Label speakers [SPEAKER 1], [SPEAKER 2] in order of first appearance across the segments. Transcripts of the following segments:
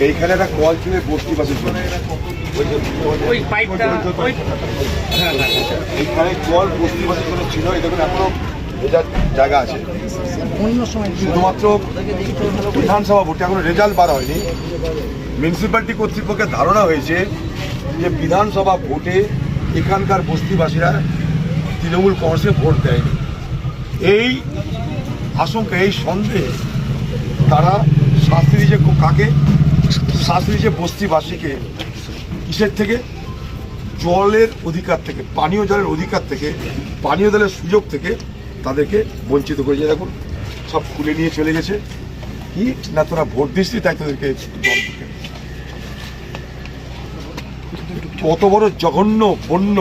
[SPEAKER 1] এইখানে একটা কল ছিল বস্তিবাসীর জন্য, এইখানে কল বস্তিবাসীর জন্য ছিল। এই দেখুন এখনো জায়গা আছে। শুধুমাত্র বিধানসভা ভোটে এখনো রেজাল্ট বার হয়নি। মিউনিসিপ্যালিটি কর্তৃপক্ষের ধারণা হয়েছে যে বিধানসভা ভোটে এখানকার বস্তিবাসীরা তৃণমূল কংগ্রেসে ভোট দেয়নি। এই আশঙ্কা, এই সন্দেহে তারা শাস্তি দিয়েছে। কাকে শাস্তি দিয়েছে? বস্তিবাসীকে। কিসের থেকে? জলের অধিকার থেকে, পানীয় জলের অধিকার থেকে, পানীয় জলের সুযোগ থেকে তাদেরকে বঞ্চিত করেছে। দেখুন সব খুলে নিয়ে চলে গেছে। কি না তোরা ভোট দিচ্ছি তাই তোদেরকে জল দিতে। কত বড় জঘন্য, বন্য,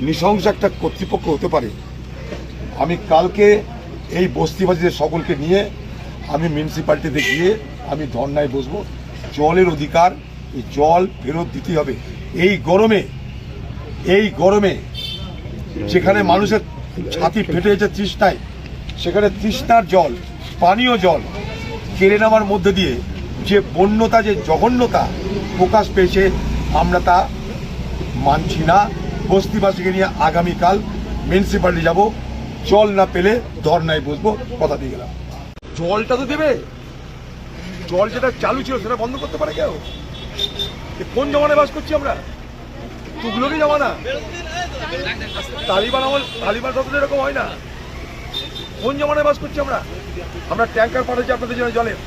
[SPEAKER 1] নৃশংস একটা কর্তৃপক্ষ হতে পারে। আমি কালকে এই বস্তিবাসীদের সকলকে নিয়ে আমি মিউনিসিপ্যালিটিতে গিয়ে আমি ধর্নায় বসবো। জলের অধিকার, এই জল ফেরত দিতে হবে। এই গরমে যেখানে মানুষের ছাতি ফেটে গেছে তৃষ্ণায়, সেখানে তৃষ্ণার জল, পানীয় জল কেড়ে নেওয়ার মধ্যে দিয়ে যে বন্যতা, যে জঘন্যতা প্রকাশ পেয়েছে, আমরা তা মানছি না। বস্তিবাসীকে নিয়ে আগামীকাল মিউনিসিপ্যালিটি যাব। জল না পেলে ধর্নায় বসবো, কথা দিয়ে গেলাম। জলটা তো দেবে। জল যেটা চালু ছিল সেটা বন্ধ করতে পারে কেউ? কোন জমানায় বাস করছি আমরা? তুগলকি জমানা, তালিবান তো এরকম হয় না। কোন জমানায় বাস করছি আমরা? আমরা ট্যাঙ্কার পাঠাচ্ছি আপনাদের জন্য, জলের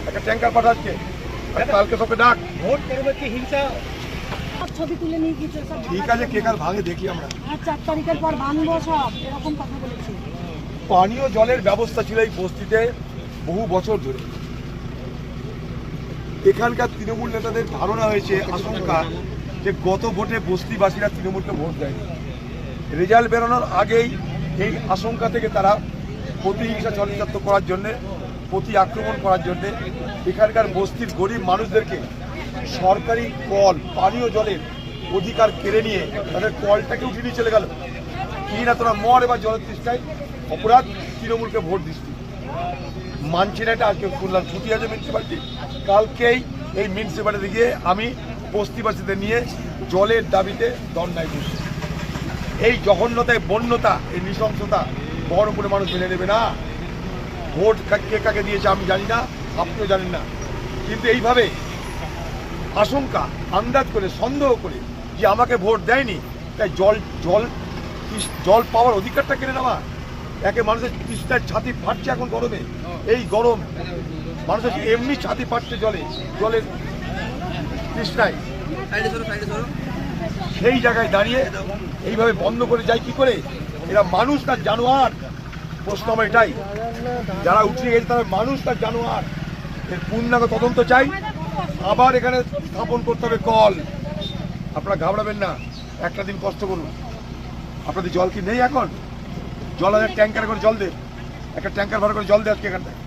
[SPEAKER 1] একটা ট্যাঙ্কার পাঠাচ্ছে। কালকে সবকে ডাক। ভোট করবে কি হিংসা?
[SPEAKER 2] ছবি তুলে নিয়ে গিয়েছে।
[SPEAKER 1] ঠিক আছে, কে কার ভাঙে দেখি আমরা।
[SPEAKER 2] 4 তারিখের পর ভাঙবো সব, এরকম কথা বলেছি।
[SPEAKER 1] পানীয় জলের ব্যবস্থা ছিল এই বস্তিতে বহু বছর ধরে। এখানকার তৃণমূল নেতাদের ধারণা হয়েছে, আশঙ্কা, যে গত ভোটে বস্তিবাসীরা তৃণমূলকে ভোট দেয়নি। রেজাল্ট বেরোনোর আগেই এই আশঙ্কা থেকে তারা প্রতিহিংসা চরিতার্থ করার জন্যে, প্রতি আক্রমণ করার জন্যে এখানকার বস্তির গরিব মানুষদেরকে সরকারি কল, পানীয় জলের অধিকার কেড়ে নিয়ে তাদের কলটাকে উঠিয়ে নিয়ে চলে গেল। কি না তোরা মর, এবার জলের তৃষ্ণায় অপরাধ, তৃণমূলকে ভোট দিস। মানছি না এটা। আজকে শুনলাম ছুটি আছে মিউনিসিপ্যালিটি। কালকেই এই মিউনিসিপ্যালিটি গিয়ে আমি বস্তিবাসীদের নিয়ে জলের দাবিতে ধর্নায় বসি। এই জঘন্যতায়, বন্যতা, এই নৃশংসতা বড় করে মানুষ মেনে নেবে না। ভোট কে কাকে দিয়েছে আমি জানি না, আপনিও জানেন না, কিন্তু এইভাবে আশঙ্কা, আন্দাজ করে, সন্দেহ করে যে আমাকে ভোট দেয়নি তাই জল পাওয়ার অধিকারটা কেড়ে নেওয়া। একে মানুষের তৃষ্ণায় ছাতি ফাটছে এখন গরমে। এই গরম মানুষের এমনি ছাতি ফাটছে জলের তৃষ্ণায়। সেই জায়গায় দাঁড়িয়ে এইভাবে বন্ধ করে যায় কি করে? এরা মানুষ না জানোয়ার? প্রশ্ন আমার এটাই। যারা উঠিয়ে গেছে তারা মানুষ না জানোয়ার? এর পূর্ণাঙ্গ তদন্ত চাই। আবার এখানে স্থাপন করতে হবে কল। আপনারা ঘাবড়াবেন না, একটা দিন কষ্ট করুন। আপনাদের জল কি নেই এখন? জল ট্যাঙ্কার করে জল দে, একটা ট্যাঙ্কার ভাড়া করে জল দে আজকে এখানটায়।